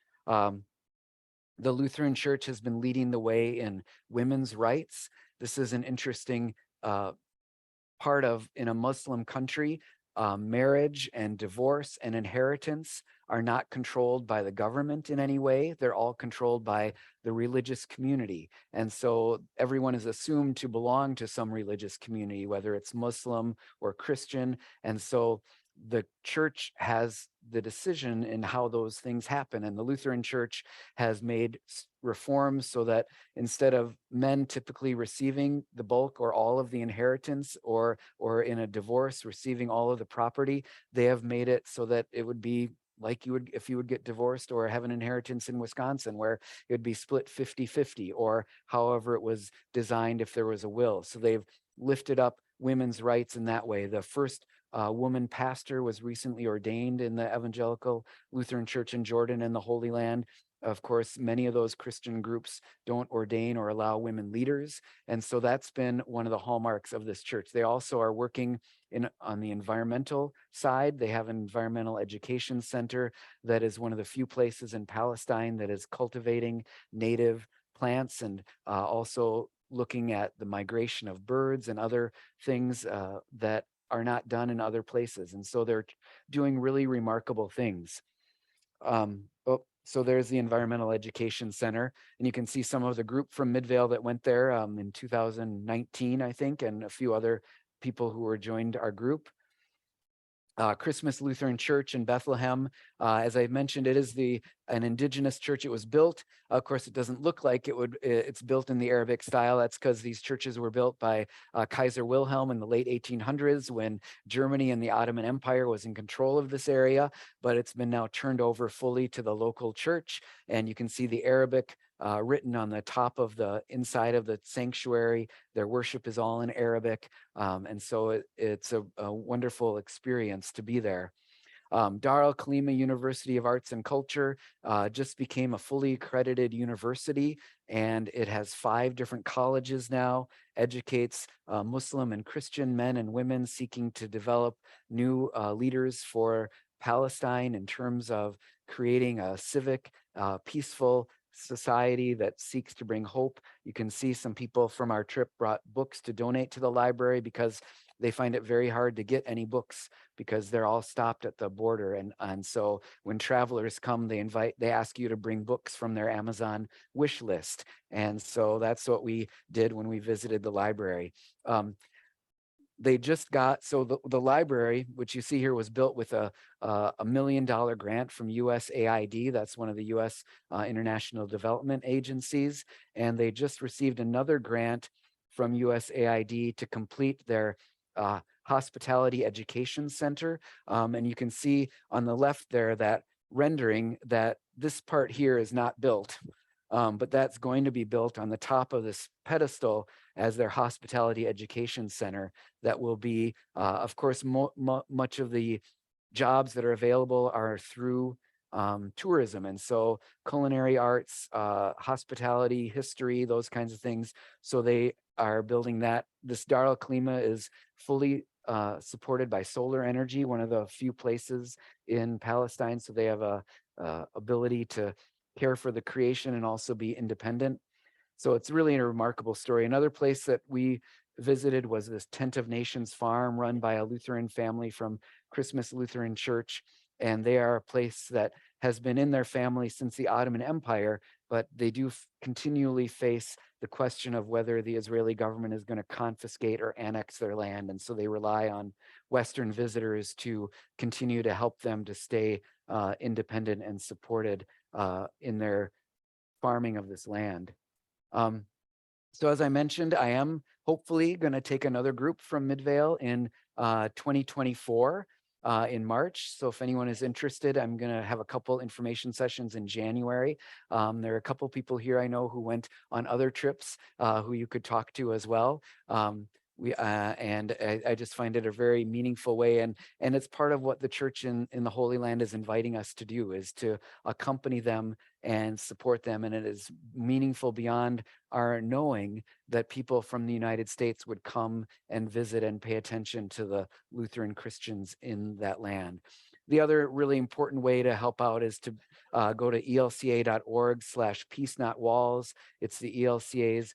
The Lutheran Church has been leading the way in women's rights. This is an interesting part of, in a Muslim country, marriage and divorce and inheritance are not controlled by the government in any way. They're all controlled by the religious community. And so everyone is assumed to belong to some religious community, whether it's Muslim or Christian. And so the church has the decision in how those things happen. And the Lutheran Church has made reforms so that instead of men typically receiving the bulk or all of the inheritance, or in a divorce receiving all of the property, they have made it so that it would be like you would if you would get divorced or have an inheritance in Wisconsin, where it would be split 50-50, or however it was designed if there was a will. So they've lifted up women's rights in that way. The first woman pastor was recently ordained in the Evangelical Lutheran Church in Jordan and the Holy Land. Of course, many of those Christian groups don't ordain or allow women leaders. And so that's been one of the hallmarks of this church. They also are working on the environmental side. They have an environmental education center that is one of the few places in Palestine that is cultivating native plants, and also looking at the migration of birds and other things that are not done in other places. And so they're doing really remarkable things. So there's the Environmental Education Center, and you can see some of the group from Midvale that went there in 2019, I think, and a few other people who were joined our group. Christmas Lutheran Church in Bethlehem. As I mentioned, it is an indigenous church. It was built. Of course, it doesn't look like it's built in the Arabic style. That's because these churches were built by Kaiser Wilhelm in the late 1800s when Germany and the Ottoman Empire was in control of this area, but it's been now turned over fully to the local church. And you can see the Arabic written on the top of the inside of the sanctuary. Their worship is all in Arabic. And so it's a wonderful experience to be there. Dar al Khelima University of Arts and Culture just became a fully accredited university, and it has 5 different colleges now, educates Muslim and Christian men and women seeking to develop new leaders for Palestine in terms of creating a civic, peaceful society that seeks to bring hope. You can see some people from our trip brought books to donate to the library because they find it very hard to get any books because they're all stopped at the border. And so when travelers come, they ask you to bring books from their Amazon wish list. And so that's what we did when we visited the library. They just got, so the library, which you see here, was built with a $1 million grant from USAID. That's one of the US international development agencies. And they just received another grant from USAID to complete their hospitality education center. And you can see on the left there that rendering that this part here is not built. But that's going to be built on the top of this pedestal as their hospitality education center. That will be, of course, much of the jobs that are available are through tourism. And so culinary arts, hospitality, history, those kinds of things. So they are building that. This Dar al Khelima is fully supported by solar energy, one of the few places in Palestine. So they have a ability to care for the creation and also be independent. So it's really a remarkable story. Another place that we visited was this Tent of Nations farm run by a Lutheran family from Christmas Lutheran Church. And they are a place that has been in their family since the Ottoman Empire, but they do continually face the question of whether the Israeli government is going to confiscate or annex their land. And so they rely on Western visitors to continue to help them to stay independent and supported in their farming of this land. So as I mentioned, I am hopefully going to take another group from Midvale in 2024 in March. So if anyone is interested, I'm going to have a couple information sessions in January. There are a couple people here I know who went on other trips who you could talk to as well. I just find it a very meaningful way, and it's part of what the church in the Holy Land is inviting us to do, is to accompany them and support them. And it is meaningful beyond our knowing that people from the United States would come and visit and pay attention to the Lutheran Christians in that land. The other really important way to help out is to go to elca.org/peace not walls. It's the ELCA's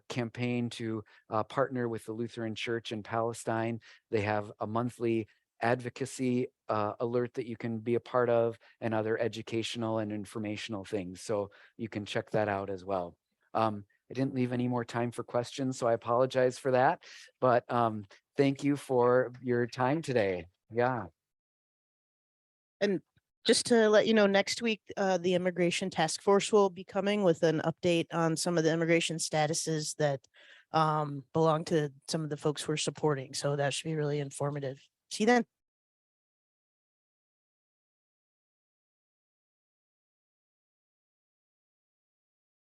campaign to partner with the Lutheran Church in Palestine. They have a monthly advocacy alert that you can be a part of, and other educational and informational things. So you can check that out as well. I didn't leave any more time for questions, so I apologize for that. But thank you for your time today. Yeah. And just to let you know, next week, the Immigration Task Force will be coming with an update on some of the immigration statuses that belong to some of the folks we're supporting. So that should be really informative. See you then.